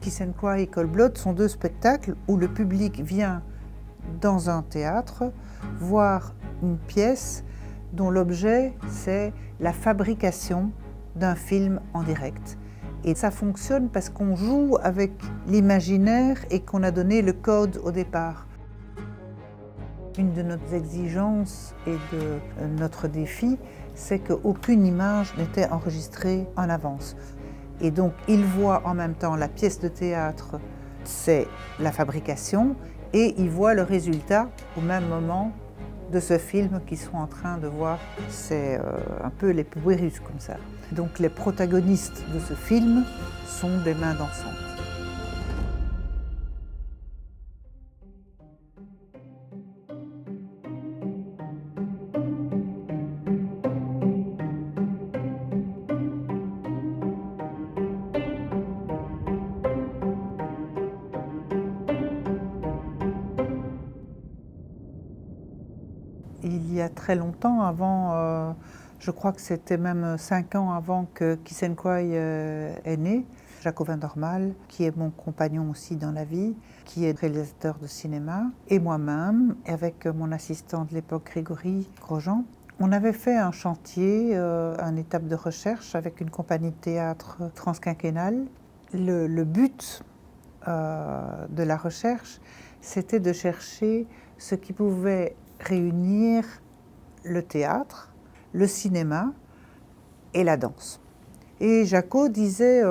Kiss and Cry et Cold Blood sont deux spectacles où le public vient dans un théâtre voir une pièce dont l'objet c'est la fabrication d'un film en direct. Et ça fonctionne parce qu'on joue avec l'imaginaire et qu'on a donné le code au départ. Une de nos exigences et de notre défi, c'est qu'aucune image n'était enregistrée en avance. Et donc, ils voient en même temps la pièce de théâtre, c'est la fabrication, et ils voient le résultat au même moment de ce film qu'ils sont en train de voir. C'est un peu les poupées russes comme ça. Donc, les protagonistes de ce film sont des mains dansantes. Il y a très longtemps, avant, je crois que c'était même 5 ans avant que Kiss and Cry est né, Jacques-Auvin Dormal, qui est mon compagnon aussi dans la vie, qui est réalisateur de cinéma, et moi-même, avec mon assistant de l'époque Grégory Grosjean, on avait fait un chantier, une étape de recherche avec une compagnie de théâtre transquinquennale. Le but de la recherche, c'était de chercher ce qui pouvait réunir le théâtre, le cinéma et la danse. Et Jaco disait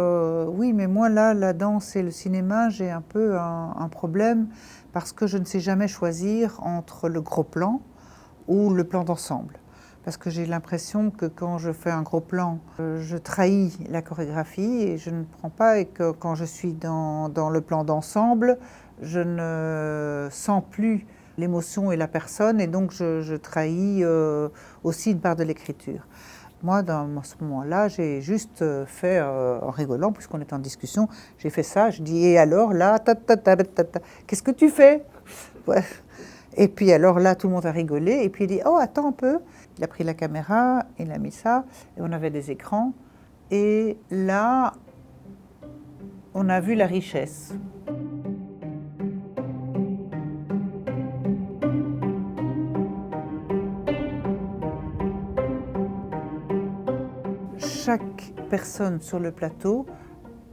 oui, mais moi là, la danse et le cinéma, j'ai un peu un problème parce que je ne sais jamais choisir entre le gros plan ou le plan d'ensemble. Parce que j'ai l'impression que quand je fais un gros plan, je trahis la chorégraphie et je ne prends pas, et que quand je suis dans le plan d'ensemble, je ne sens plus l'émotion et la personne, et donc je trahis aussi une part de l'écriture. Moi, dans ce moment-là, j'ai juste fait, en rigolant, puisqu'on est en discussion, j'ai fait ça, je dis « Et alors, là, qu'est-ce que tu fais ?» Ouais. Et puis alors là, tout le monde a rigolé, et puis il dit « Oh, attends un peu !» Il a pris la caméra, il a mis ça, et on avait des écrans, et là, on a vu la richesse. Chaque personne sur le plateau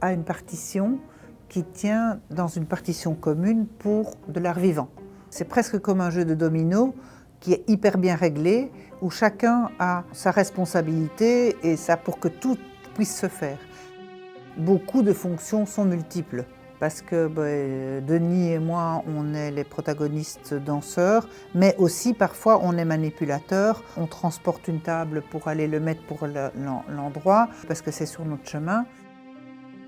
a une partition qui tient dans une partition commune pour de l'art vivant. C'est presque comme un jeu de domino qui est hyper bien réglé, où chacun a sa responsabilité et ça pour que tout puisse se faire. Beaucoup de fonctions sont multiples, parce que Denis et moi, on est les protagonistes danseurs, mais aussi parfois on est manipulateurs. On transporte une table pour aller le mettre pour l'endroit, parce que c'est sur notre chemin.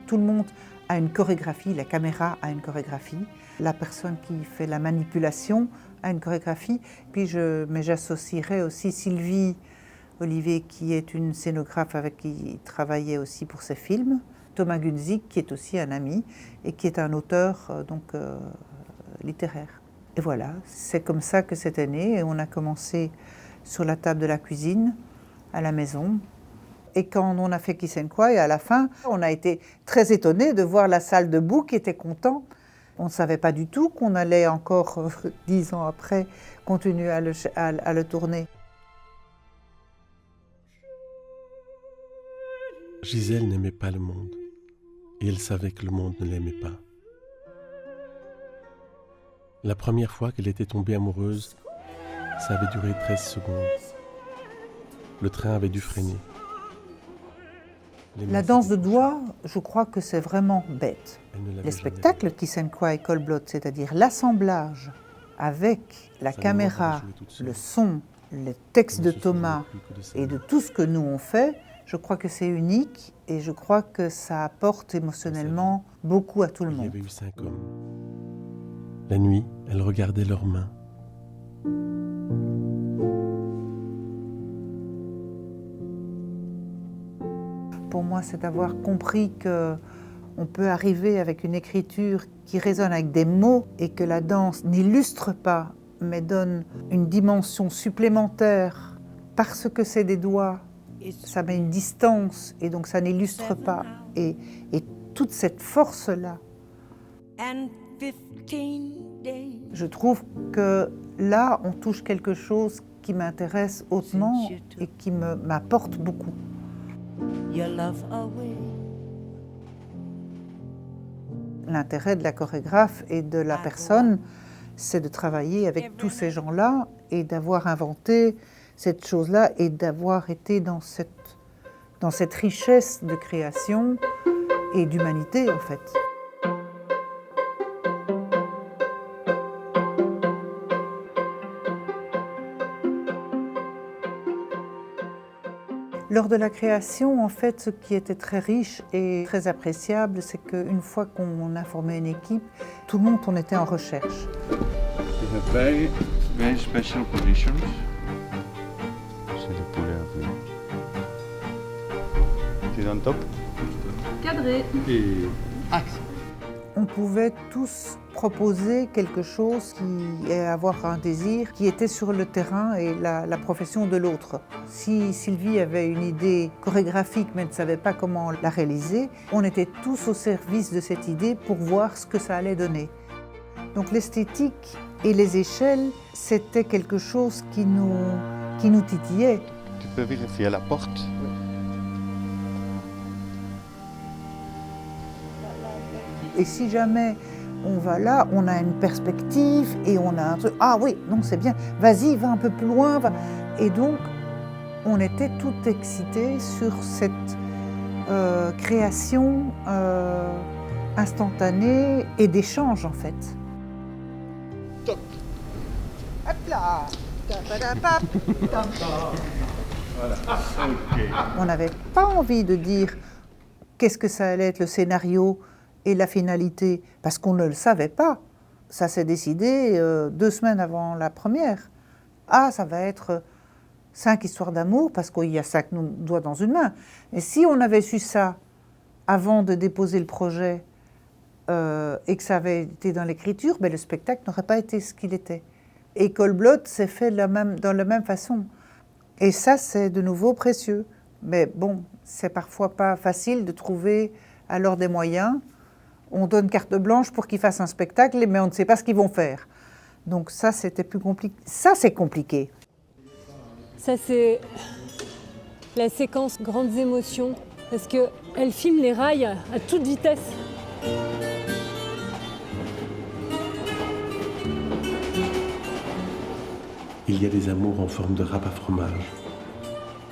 Tout le monde a une chorégraphie, la caméra a une chorégraphie, la personne qui fait la manipulation a une chorégraphie. Puis mais j'associerais aussi Sylvie Olivier, qui est une scénographe avec qui il travaillait aussi pour ses films. Thomas Gunzig, qui est aussi un ami et qui est un auteur littéraire. Et voilà, c'est comme ça que c'était né, et on a commencé sur la table de la cuisine, à la maison. Et quand on a fait Kiss and Cry, à la fin, on a été très étonnés de voir la salle debout qui était content. On ne savait pas du tout qu'on allait encore, 10 ans après, continuer à le tourner. Gisèle n'aimait pas le monde, et elle savait que le monde ne l'aimait pas. La première fois qu'elle était tombée amoureuse, ça avait duré 13 secondes. Le train avait dû freiner. La danse de doigts, je crois que c'est vraiment bête. Les spectacles Kiss and Cry, Cold Blood, c'est-à-dire l'assemblage avec la caméra, le son, les textes de Thomas et de tout ce que nous on fait, je crois que c'est unique et je crois que ça apporte émotionnellement beaucoup à tout le monde. Il y avait eu 5 hommes. La nuit, elle regardait leurs mains. Pour moi, c'est d'avoir compris qu'on peut arriver avec une écriture qui résonne avec des mots et que la danse n'illustre pas, mais donne une dimension supplémentaire parce que c'est des doigts ça met une distance et donc ça n'illustre pas. Et toute cette force-là, je trouve que là, on touche quelque chose qui m'intéresse hautement et qui m'apporte beaucoup. L'intérêt de la chorégraphe et de la personne, c'est de travailler avec tous ces gens-là et d'avoir inventé cette chose-là et d'avoir été dans cette richesse de création et d'humanité, en fait. Lors de la création, en fait, ce qui était très riche et très appréciable, c'est qu'une fois qu'on a formé une équipe, tout le monde, on était en recherche. We have very, very special positions. C'est le poulet un peu. C'est on top. Cadré. Et axe. On pouvait tous proposer quelque chose et avoir un désir qui était sur le terrain et la profession de l'autre. Si Sylvie avait une idée chorégraphique mais ne savait pas comment la réaliser, on était tous au service de cette idée pour voir ce que ça allait donner. Donc l'esthétique et les échelles, c'était quelque chose qui nous titillait. Tu peux vérifier la porte. Et si jamais on va là, on a une perspective et on a un truc. Ah oui, non, c'est bien, vas-y, va un peu plus loin. Va. Et donc, on était tout excités sur cette création instantanée et d'échange, en fait. Top. Hop là. Voilà. Ok. On n'avait pas envie de dire qu'est-ce que ça allait être le scénario et la finalité, parce qu'on ne le savait pas. Ça s'est décidé 2 semaines avant la première. Ah, ça va être 5 histoires d'amour, parce qu'il y a 5 doigts dans une main. Et si on avait su ça avant de déposer le projet et que ça avait été dans l'écriture, ben le spectacle n'aurait pas été ce qu'il était. Et Colblot s'est fait dans la même façon. Et ça, c'est de nouveau précieux. Mais bon, c'est parfois pas facile de trouver alors des moyens. On donne carte blanche pour qu'ils fassent un spectacle, mais on ne sait pas ce qu'ils vont faire. Donc ça, c'était plus compliqué. Ça, c'est compliqué. Ça, c'est la séquence Grandes émotions, parce qu'elle filme les rails à toute vitesse. Il y a des amours en forme de râpe à fromage.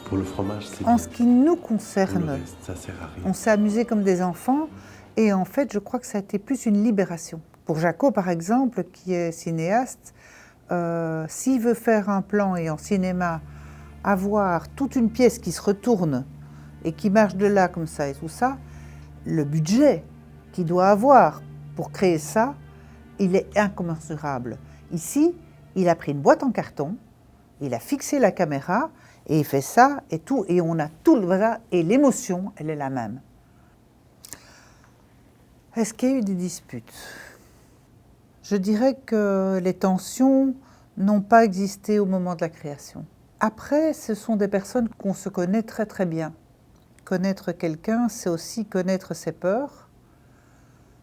Pour le fromage, c'est En bien. ce qui nous Pour le concerne, reste, ça sert à rien. on s'est amusés comme des enfants. Et en fait, je crois que ça a été plus une libération. Pour Jaco, par exemple, qui est cinéaste, s'il veut faire un plan et en cinéma, avoir toute une pièce qui se retourne et qui marche de là comme ça et tout ça, le budget qu'il doit avoir pour créer ça, il est incommensurable. Ici, il a pris une boîte en carton, il a fixé la caméra et il fait ça et tout, et on a tout le bras et l'émotion, elle est la même. Est-ce qu'il y a eu des disputes? Je dirais que les tensions n'ont pas existé au moment de la création. Après, ce sont des personnes qu'on se connaît très très bien. Connaître quelqu'un, c'est aussi connaître ses peurs.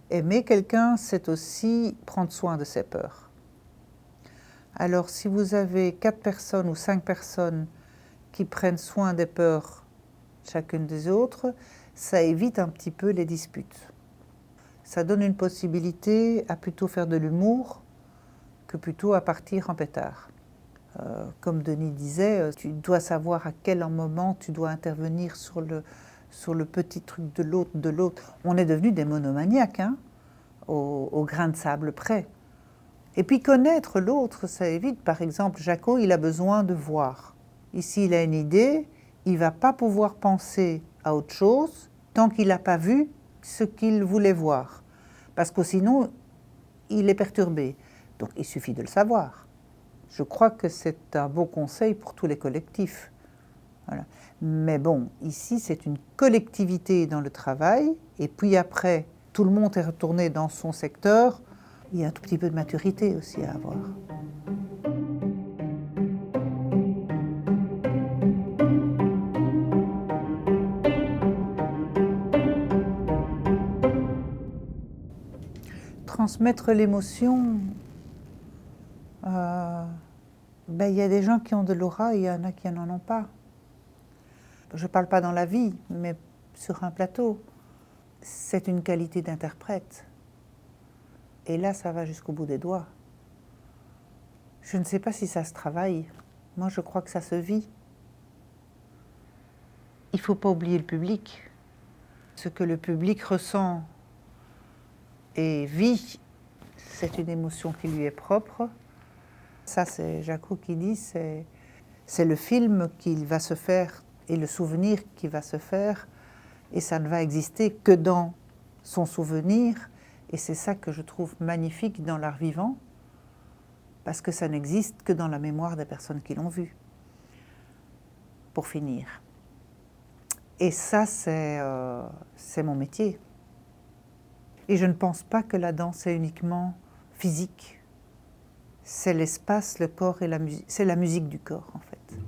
Aimer quelqu'un, c'est aussi prendre soin de ses peurs. Alors, si vous avez 4 personnes ou 5 personnes qui prennent soin des peurs chacune des autres, ça évite un petit peu les disputes. Ça donne une possibilité à plutôt faire de l'humour que plutôt à partir en pétard. Comme Denis disait, tu dois savoir à quel moment tu dois intervenir sur le petit truc de l'autre. On est devenus des monomaniaques, hein, au grain de sable près. Et puis connaître l'autre, ça évite. Par exemple, Jaco, il a besoin de voir. Ici, il a une idée, il ne va pas pouvoir penser à autre chose tant qu'il n'a pas vu ce qu'il voulait voir. Parce que sinon, il est perturbé. Donc, il suffit de le savoir. Je crois que c'est un beau conseil pour tous les collectifs. Voilà. Mais bon, ici, c'est une collectivité dans le travail. Et puis après, tout le monde est retourné dans son secteur. Il y a un tout petit peu de maturité aussi à avoir. transmettre l'émotion, il y a des gens qui ont de l'aura et il y en a qui n'en ont pas. Je ne parle pas dans la vie, mais sur un plateau. C'est une qualité d'interprète. Et là, ça va jusqu'au bout des doigts. Je ne sais pas si ça se travaille. Moi, je crois que ça se vit. Il ne faut pas oublier le public. Ce que le public ressent et vit, c'est une émotion qui lui est propre. Ça, c'est Jaco qui dit, c'est le film qui va se faire et le souvenir qui va se faire, et ça ne va exister que dans son souvenir. Et c'est ça que je trouve magnifique dans l'art vivant, parce que ça n'existe que dans la mémoire des personnes qui l'ont vu. Pour finir. Et ça, c'est mon métier. Et je ne pense pas que la danse est uniquement physique. C'est l'espace, le corps et la musique. C'est la musique du corps, en fait.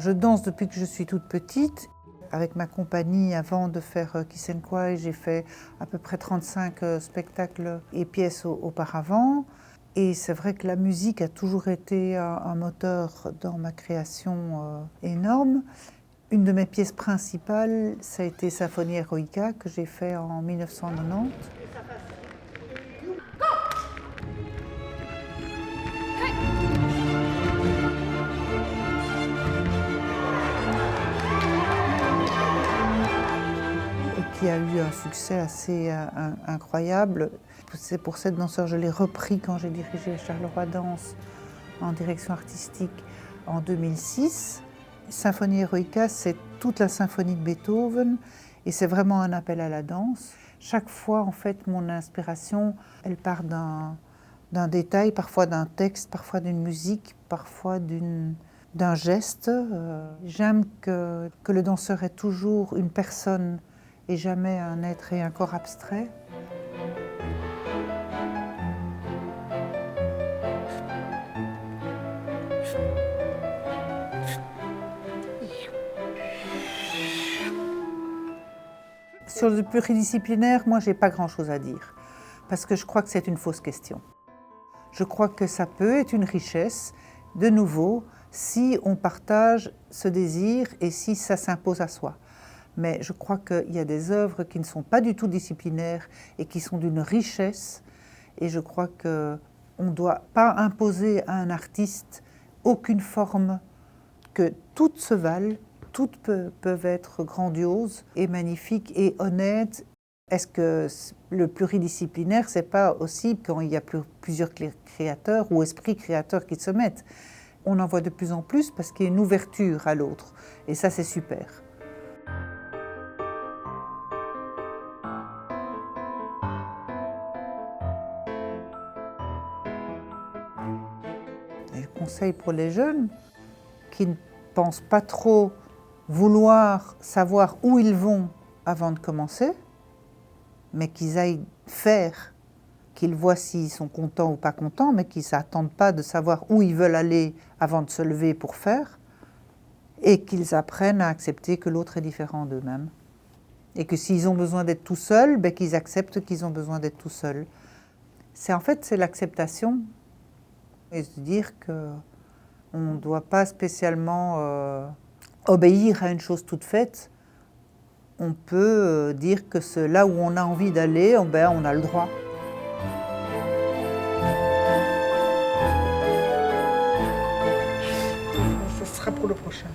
Je danse depuis que je suis toute petite. Avec ma compagnie, avant de faire Kiss&Kwai, j'ai fait à peu près 35 spectacles et pièces auparavant. Et c'est vrai que la musique a toujours été un moteur dans ma création énorme. Une de mes pièces principales, ça a été Symphonie Eroica, que j'ai fait en 1990. Qui a eu un succès assez incroyable. C'est pour cette danseur, je l'ai repris quand j'ai dirigé Charleroi Danse en direction artistique en 2006. Symphonie Eroica, c'est toute la symphonie de Beethoven et c'est vraiment un appel à la danse. Chaque fois, en fait, mon inspiration, elle part d'un détail, parfois d'un texte, parfois d'une musique, parfois d'un geste. J'aime que le danseur est toujours une personne et jamais un être et un corps abstrait. Sur le pluridisciplinaire, moi, j'ai pas grand-chose à dire, parce que je crois que c'est une fausse question. Je crois que ça peut être une richesse, de nouveau, si on partage ce désir et si ça s'impose à soi. Mais je crois qu'il y a des œuvres qui ne sont pas du tout disciplinaires et qui sont d'une richesse. Et je crois qu'on ne doit pas imposer à un artiste aucune forme, que toutes se valent, toutes peuvent être grandioses et magnifiques et honnêtes. Est-ce que le pluridisciplinaire, c'est pas aussi quand il y a plusieurs créateurs ou esprits créateurs qui se mettent? On en voit de plus en plus parce qu'il y a une ouverture à l'autre. Et ça, c'est super. Et le conseil pour les jeunes qui ne pensent pas trop vouloir savoir où ils vont avant de commencer, mais qu'ils aillent faire, qu'ils voient s'ils sont contents ou pas contents, mais qu'ils ne s'attendent pas de savoir où ils veulent aller avant de se lever pour faire, et qu'ils apprennent à accepter que l'autre est différent d'eux-mêmes. Et que s'ils ont besoin d'être tout seuls, qu'ils acceptent qu'ils ont besoin d'être tout seuls. En fait, c'est l'acceptation. Et se dire qu'on ne doit pas spécialement obéir à une chose toute faite. On peut dire que là où on a envie d'aller, on a le droit. Ce sera pour le prochain.